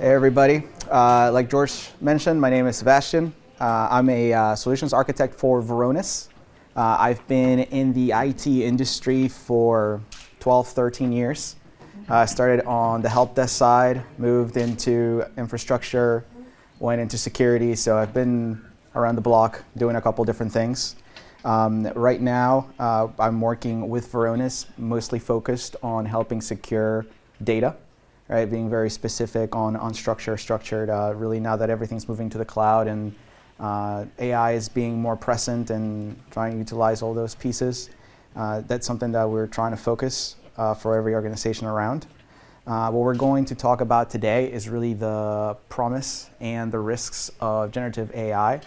Hey everybody, like George mentioned, my name is Sebastian. I'm a solutions architect for Varonis. I've been in the IT industry for 12, 13 years. Started on the help desk side, moved into infrastructure, went into security, so I've been around the block doing a couple different things. Right now, I'm working with Varonis, mostly focused on helping secure data. Right, being very specific on structured, really now that everything's moving to the cloud and AI is being more present and trying to utilize all those pieces. That's something that we're trying to focus for every organization around. What we're going to talk about today is really the promise and the risks of generative AI.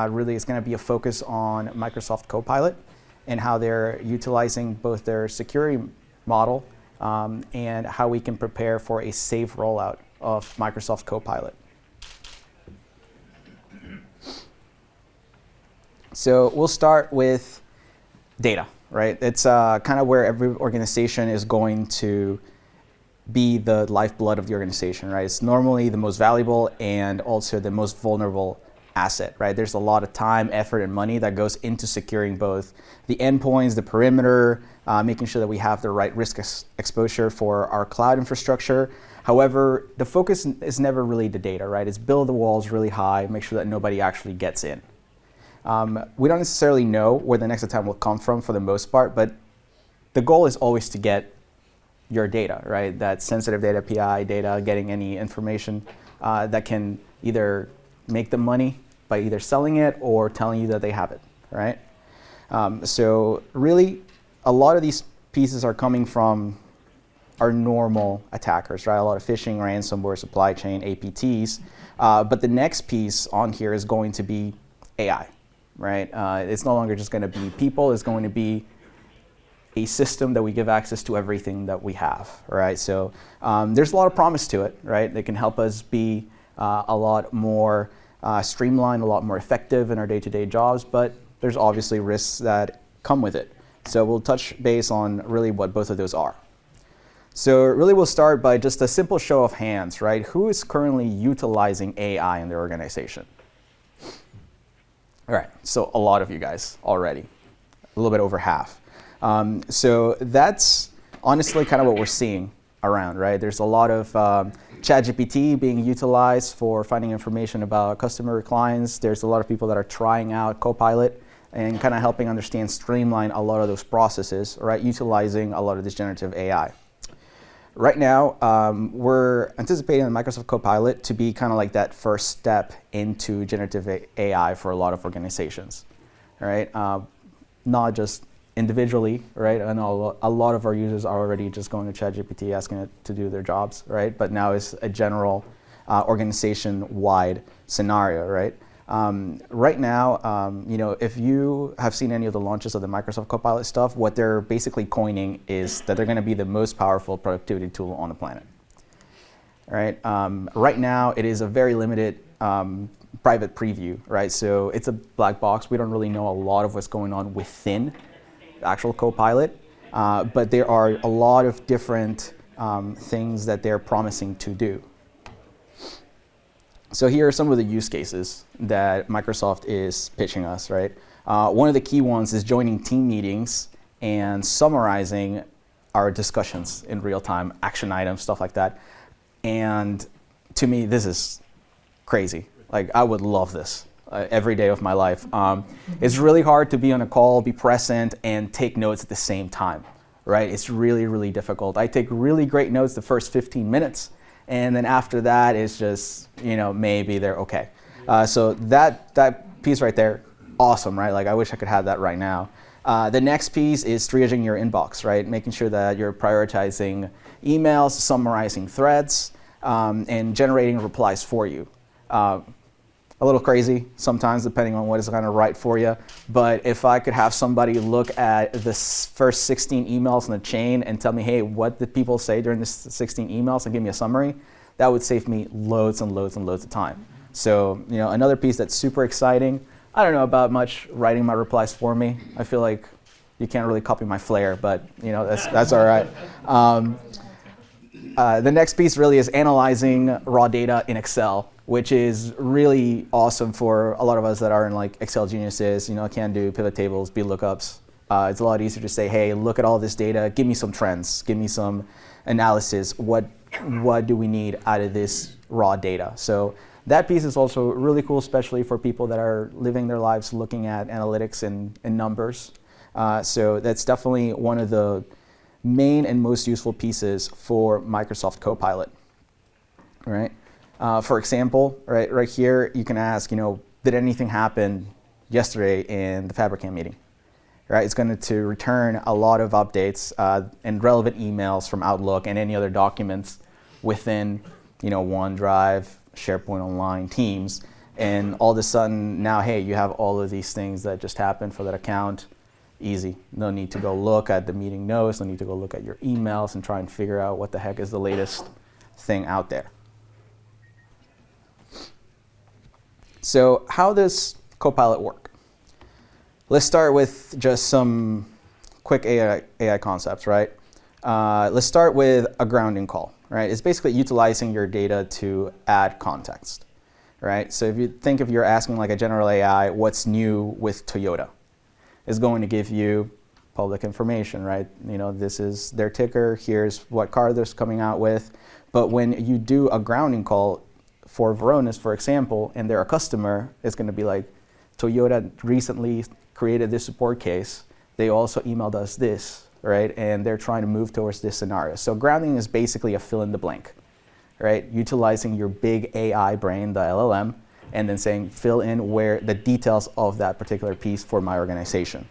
Really, it's going to be a focus on Microsoft Copilot and how they're utilizing both their security model and how we can prepare for a safe rollout of Microsoft Copilot. So we'll start with data, right? It's kind of where every organization is going to be the lifeblood of the organization, right? It's normally the most valuable and also the most vulnerable asset, right? There's a lot of time, effort, and money that goes into securing both the endpoints, the perimeter, making sure that we have the right risk exposure for our cloud infrastructure. However, the focus is never really the data, right? It's build the walls really high, make sure that nobody actually gets in. We don't necessarily know where the next attack will come from for the most part, but the goal is always to get your data, right? That sensitive data, PI data, getting any information that can either make them money by either selling it or telling you that they have it, right? So really, a lot of these pieces are coming from our normal attackers, right? A lot of phishing, ransomware, supply chain, APTs. But the next piece on here is going to be AI, right? It's no longer just going to be people. It's going to be a system that we give access to everything that we have, right? So there's a lot of promise to it, right? They can help us be a lot more streamlined, a lot more effective in our day-to-day jobs, but there's obviously risks that come with it. So we'll touch base on really what both of those are. So really we'll start by just a simple show of hands, right? Who is currently utilizing AI in their organization? All right, so a lot of you guys already, a little bit over half. So that's honestly kind of what we're seeing around, right? There's a lot of ChatGPT being utilized for finding information about customer clients. There's a lot of people that are trying out Copilot and kind of helping understand, streamline a lot of those processes, right? Utilizing a lot of this generative AI. Right now, we're anticipating Microsoft Copilot to be kind of like that first step into generative AI for a lot of organizations, right? Not just individually, right? I know a lot of our users are already just going to ChatGPT asking it to do their jobs, right? But now it's a general organization-wide scenario, right? Right now, if you have seen any of the launches of the Microsoft Copilot stuff, what they're basically coining is that they're going to be the most powerful productivity tool on the planet, right? Right now, it is a very limited private preview, right? So it's a black box. We don't really know a lot of what's going on within the actual Copilot, but there are a lot of different things that they're promising to do. So here are some of the use cases that Microsoft is pitching us, right? One of the key ones is joining team meetings and summarizing our discussions in real time, action items, stuff like that. And to me, this is crazy. Like, I would love this every day of my life. It's really hard to be on a call, be present, and take notes at the same time, right? It's really, really difficult. I take really great notes the first 15 minutes. And then after that, it's just, maybe they're okay. So that piece right there, awesome, right? Like, I wish I could have that right now. The next piece is triaging your inbox, right? Making sure that you're prioritizing emails, summarizing threads, and generating replies for you. A little crazy sometimes, depending on what is kind of right for you. But if I could have somebody look at the first 16 emails in the chain and tell me, hey, what did people say during the 16 emails, and give me a summary, that would save me loads and loads and loads of time. So, another piece that's super exciting. I don't know about much writing my replies for me. I feel like you can't really copy my flair, but that's all right. The next piece really is analyzing raw data in Excel, which is really awesome for a lot of us that are in like Excel geniuses, can do pivot tables, VLOOKUPs. It's a lot easier to say, hey, look at all this data, give me some trends, give me some analysis. What do we need out of this raw data? So that piece is also really cool, especially for people that are living their lives looking at analytics and numbers. So that's definitely one of the main and most useful pieces for Microsoft Copilot. Right? For example, right here, you can ask, did anything happen yesterday in the Fabricam meeting? Right? It's going to return a lot of updates and relevant emails from Outlook and any other documents within, OneDrive, SharePoint Online, Teams, and all of a sudden now, hey, you have all of these things that just happened for that account. Easy. No need to go look at the meeting notes. No need to go look at your emails and try and figure out what the heck is the latest thing out there. So how does Copilot work? Let's start with just some quick AI concepts, right? Let's start with a grounding call, right? It's basically utilizing your data to add context, right? So if you're asking like a general AI, what's new with Toyota? It's going to give you public information, right? This is their ticker, here's what car they're coming out with. But when you do a grounding call for Varonis, for example, and they're a customer, it's going to be like, Toyota recently created this support case. They also emailed us this, right? And they're trying to move towards this scenario. So grounding is basically a fill in the blank, right? Utilizing your big AI brain, the LLM, and then saying fill in where the details of that particular piece for my organization.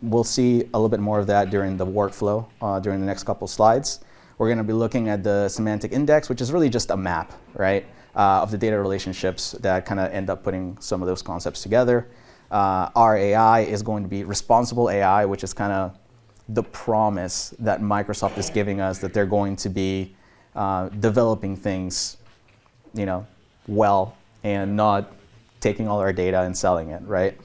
We'll see a little bit more of that during the workflow during the next couple slides. We're going to be looking at the semantic index, which is really just a map, right, of the data relationships that kind of end up putting some of those concepts together. Our AI is going to be responsible AI, which is kind of the promise that Microsoft is giving us that they're going to be developing things, well, and not taking all our data and selling it, right?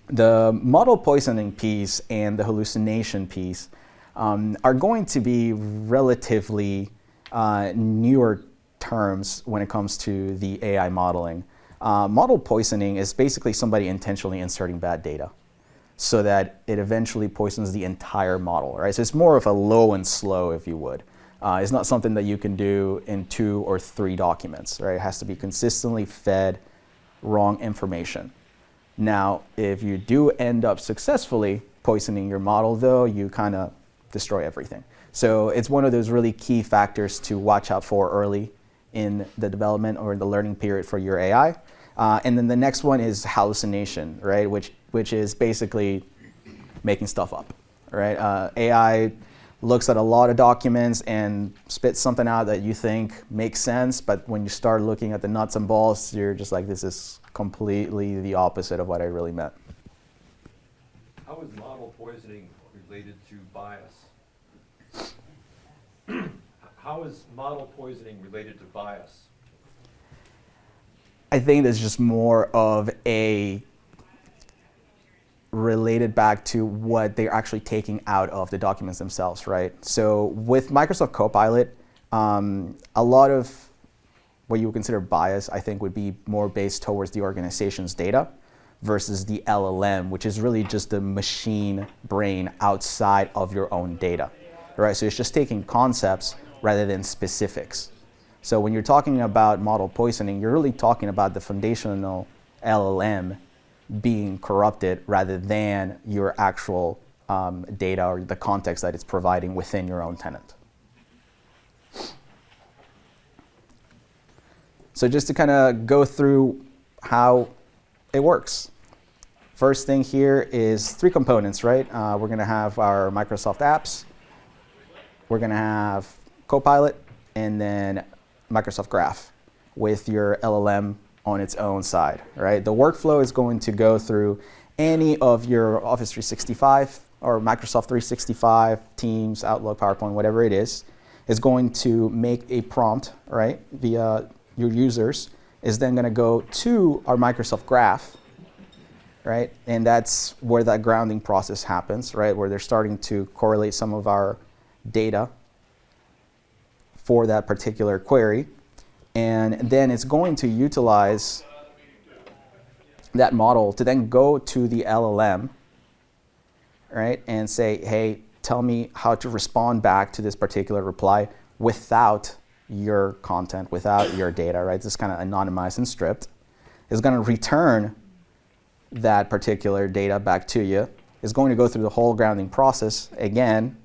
The model poisoning piece and the hallucination piece are going to be relatively newer terms when it comes to the AI modeling. Model poisoning is basically somebody intentionally inserting bad data so that it eventually poisons the entire model, right? So it's more of a low and slow, if you would. It's not something that you can do in 2 or 3 documents, right? It has to be consistently fed wrong information. Now, if you do end up successfully poisoning your model, though, you kind of destroy everything. So it's one of those really key factors to watch out for early in the development or the learning period for your AI. And then the next one is hallucination, right? Which is basically making stuff up, right? AI looks at a lot of documents and spits something out that you think makes sense, but when you start looking at the nuts and bolts, you're just like, this is completely the opposite of what I really meant. How is model poisoning related to bias? How is model poisoning related to bias? I think there's just more of a related back to what they're actually taking out of the documents themselves, right? So with Microsoft Copilot, a lot of what you would consider bias, I think, would be more based towards the organization's data versus the LLM, which is really just the machine brain outside of your own data, right? So it's just taking concepts rather than specifics. So when you're talking about model poisoning, you're really talking about the foundational LLM being corrupted rather than your actual data or the context that it's providing within your own tenant. So just to kind of go through how it works. First thing here is 3 components, right? We're going to have our Microsoft apps. We're going to have Copilot, and then Microsoft Graph with your LLM on its own side, right? The workflow is going to go through any of your Office 365 or Microsoft 365, Teams, Outlook, PowerPoint, whatever it is going to make a prompt, right, via your users, is then going to go to our Microsoft Graph, right? And that's where that grounding process happens, right? Where they're starting to correlate some of our data for that particular query. And then it's going to utilize that model to then go to the LLM, right, and say, hey, tell me how to respond back to this particular reply without your content, without your data, right? This is kind of anonymized and stripped. It's going to return that particular data back to you. It's going to go through the whole grounding process again,